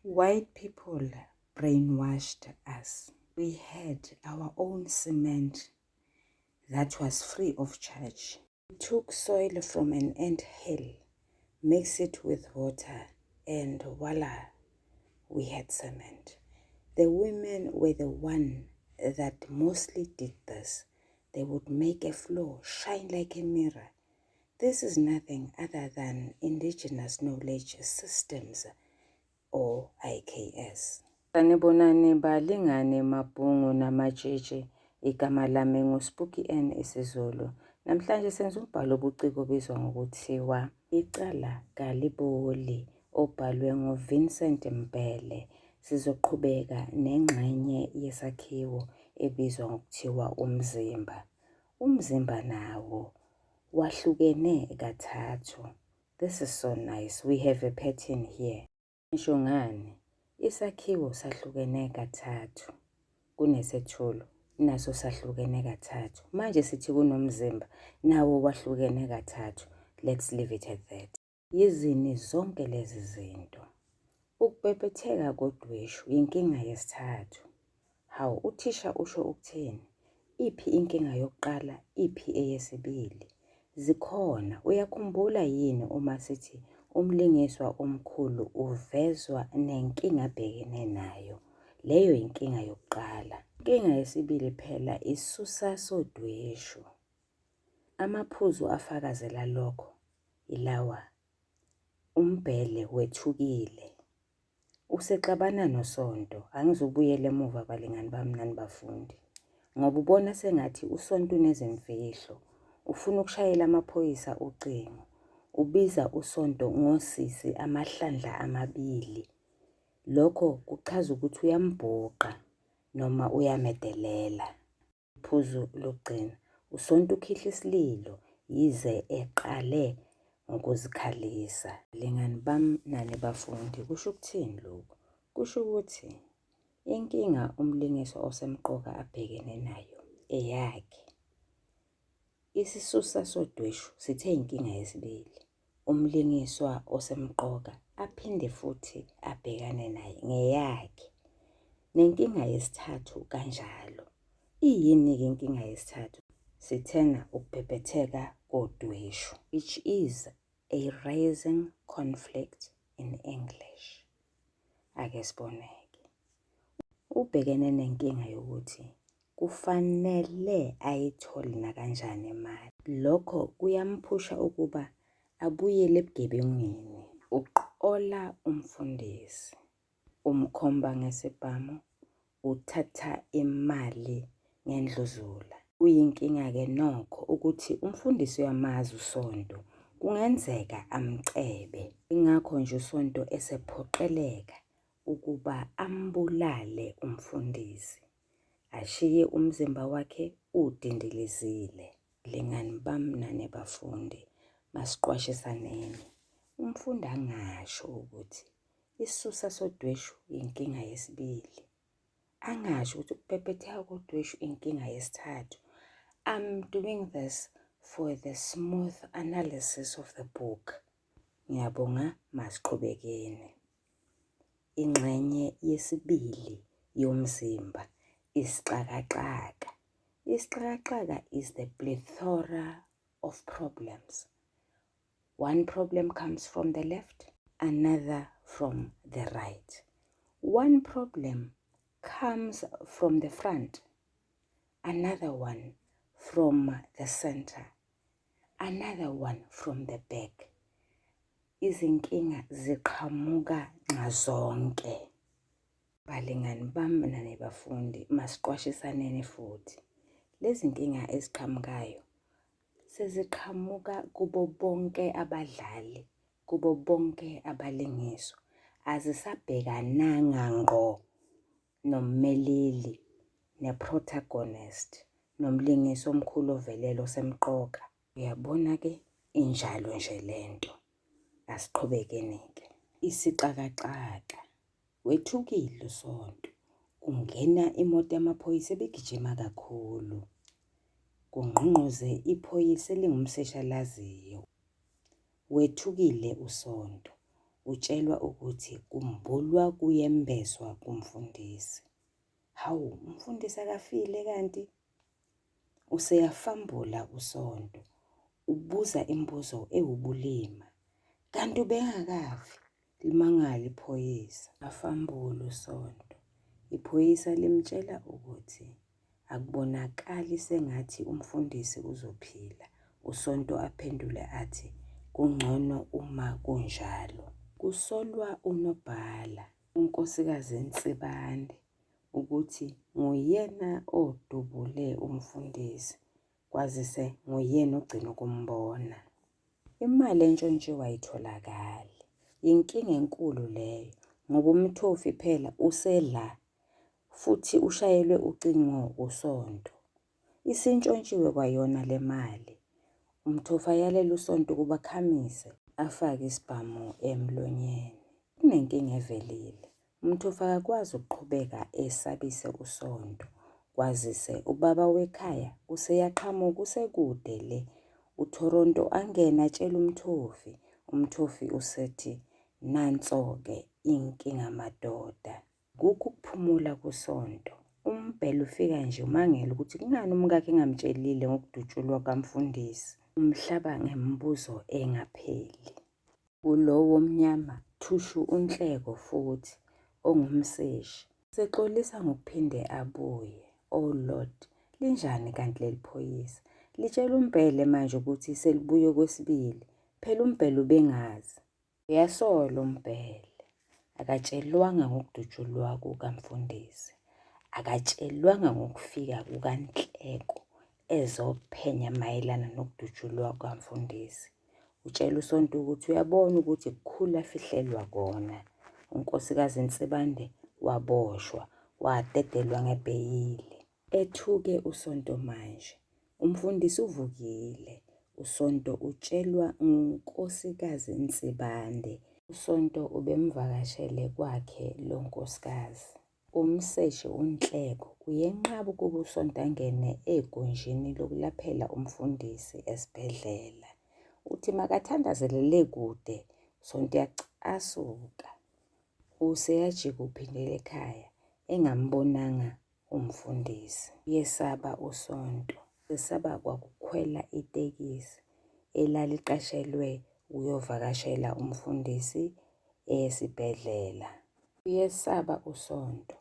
White people brainwashed us. We had our own cement that was free of charge. We took soil from an ant hill, mixed it with water, and voila, we had cement. The women were the one that mostly did this. They would make a floor shine like a mirror. This is nothing other than indigenous knowledge systems, or IKS. Sanibonani balingane mabhungu namatshitshi. Igama lami nguSpooky N isiZulu. Namhlanje senza umbhalo obuciko obizwa ngokuthiwa Icala Kaliboli, obhalwe nguVincent Mbele. Sizoqhubeka nengxenye yesakhiwo ebizwa ngokuthiwa umzimba. Umzimba nawo wahlukene kathathu. This is so nice. We have a pattern here. Ngisho ngani? Isakhiwo sahlukene kathathu. Kunesethulo naso sahlukene kathathu. Manje sithi kunomzimba nawo wahlukene kathathu. Let's leave it at that. Yizini zonke lezi zinto. Ukubhebhetheka kodweshu inkinga yesithathu. Hawu, uthisha usho ukuthini? Iphi inkinga yokuqala, iphi eyesibili? Zikhona. Uyakhumbula yini uma sithi umlingiswa omkhulu uvezwa nenkinga abhekene nayo? Leyo inkinga yokuqala. Inkinga yesibili phela isusa sodweshu. Amaphuzu afakazela lokho ilawa. Umbhele wethukile. Usexabana nosonto. Angizubuyela emuva balingani bami nanibafundi. Ngoba ubona sengathi usonto unezimfihlo. Ufuna ukushayela amaphoyisa ucingo. Ubiza usonto ngosisi amahlandla amabili. Lokho kuchaza ukuthi uyambhuqa noma uyamedelela. Iphuzu lokugcina. Usonto ukhihla isililo yize eqale ngokuzikhalisa. Lingani bami nani bafundi, kusho ukuthini lokho? Kusho ukuthi inkinga umlingiswa osemqoka abhekene nayo eyakhe. Isisusa sodweshu sithe inkinga yesibili. Umlingiswa osemqoka aphinde futhi abhekane naye ngeyakhe. Nenkinga yesithathu kanjalo. Iyini-ke inkinga yesithathu? Sithena ukubhebhetheka kodweshu, which is a rising conflict in English. Ake siboneke. Ubhekene nenkinga yokuthi kufanele ayithole nakanjani imali. Lokho kuyamphusha ukuba abuyele ebugebengwini. Uqola umfundisi, umkhomba ngesibhamu, uthatha imali ngendluzula. Kuyinkinga-ke nokho ukuthi umfundisi uyamazi usonto. Kungenzeka amcebe. Ingakho nje usonto esephoqeleka ukuba ambulale umfundisi. Ashiye umzimba wakhe udindilizile. Lingani bami nani bafundi, masiqwashisaneni. Umfundi angasho ukuthi isisusa sodweshu inkinga yesibili. Angasho ukuthi ukubhebhetheka kodweshu inkinga yesithathu. I'm doing this for the smooth analysis of the book. Ngiyabonga, masiqhubekeni. Ingxenye yesibili yomzimba, isixakaxaka. Isixakaxaka is the plethora of problems. One problem comes from the left, another from the right. One problem comes from the front, another one from the center, another one from the back. Izinkinga ziqhamuka nxazonke. Balingani bami nani bafundi, masiqwashisaneni futhi. Lezi nkinga eziqhamukayo seziqhamuka kubo bonke abadlali, kubo bonke abalingiswa. Azisabhekananga ngqo nommeleli, ne-protagonist, nomlingisi omkhulu ovelele osemqoka. Uyabona-ke injalo nje lento. Asiqhubekeni-ke. Isixakaxaka. Wethukile usonto. Kungena imoto yamaphoyisa ebigijima kakhulu. Kungqongqoze iphoyisa elingumseshalaziyo. Wethukile usonto. utshelwa ukuthi kumbulwa kuyembeswa kumfundisi. Hawu, umfundisi akafile kanti? Useyafambula usonto, ubuza imibuzo ewubulima. Kanti ubengakafi, limangala iphoyisa. Afambula usonto. Iphoyisa limtshela ukuthi akubonakali sengathi umfundisi uzophila. Usonto aphendule athi, kungcono uma kunjalo. Kusolwa unobhala, unkosikazi Nsibande, ukuthi nguyena odubule umfundisi, kwazise nguyena ogcina ukumbona. Imali entshontshiwe ayitholakali. Inkinga enkulu leyo, ngoba umthofi phela usela, futhi ushayelwe ucingo usonto. Isintshontshiwe kwayona le mali. Umthofi ayalela usonto ukuba khamise, afake isibhamu emlonyeni. Kunenkinga evelile. Umthofi akakwazi ukuqhubeka esabise usonto. Kwazise ubaba wekhaya useyaqhamuka, usekude le. UToronto angena atshela umthofi. Umthofi usethi, nanso-ke inkinga madoda. Kukho ukuphumula kusonto. Umbhele ufika nje umangele ukuthi kungani umkakhe engamtshelile ngokudutshulwa kamfundisi. Umhlaba ngemibuzo engapheli. Kulowo mnyama thushu unhleko futhi ongumseshi. Sexolisa ngokuphinde abuye. Oh Lord, linjani kanti leli phoyisa? Litshela umbhele manje ukuthi selibuye kwesibili. Phela umbhele ubengazi. Uyasola umbhele. Akatshelwanga ngokudutshulwa kukamfundisi. Akatshelwanga ngokufika kukaNhleko ezophenya mayelana nokudutshulwa kwamfundisi. Utshela usonto ukuthi uyabona ukuthi kukhulu afihlelwa kona. Unkosikazi Nsibande waboshwa, wadedelwa ngebheyili. Ethuke usonto manje. Umfundisi uvukile. Usonto utshelwa ngunkosikazi Nsibande. Usonto ubemvakashele kwakhe lo nkosikazi. Umseshi uNhleko uyenqaba ukuba usonto angene egunjini lokulaphela umfundisi esibhedlela. Uthi makathandazelele kude, usonto yacasuka. Useyajika uphindela ekhaya, engambonanga umfundisi. Uyesaba usonto. Esaba kwakukhwela itekisi elaliqashelwe uyovakashela umfundisi esibhedlela. Uyesaba usonto.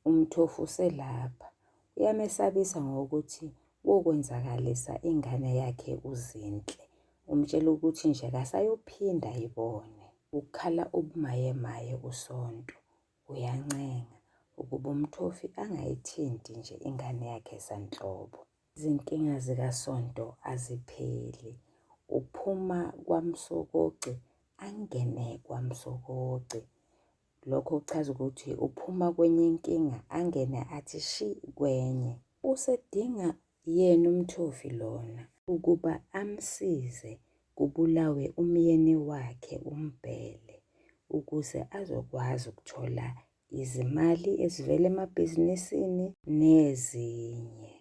Umthofu uselapha. Uyamesabisa ngokuthi wokwenzakalisa ingane yakhe uZinhle. Umtshela ukuthi nje kasayophinda ayibone. Ukhala ubumayemaye usonto. Uyancenga ukuba umthofi angayithinti nje ingane yakhe sanhlobo. Izinkinga zikasonto azipheli. Uphuma kwamsokoci angene kwamsokoci. Lokho kuchaza ukuthi uphuma kwenye inkinga angene athi shi kwenye. Usedinga yena umthofi lona ukuba amsize kubulawe umyeni wakhe umbhele, ukuze azokwazi ukuthola izimali ezivela emabhizinisini nezinye.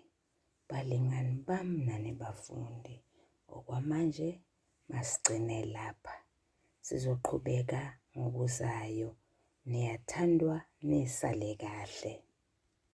Balingani bami nani bafundi, okwamanje masigcine lapha. Sizoqhubeka ngokuzayo. Niyathandwa, nisale kahle.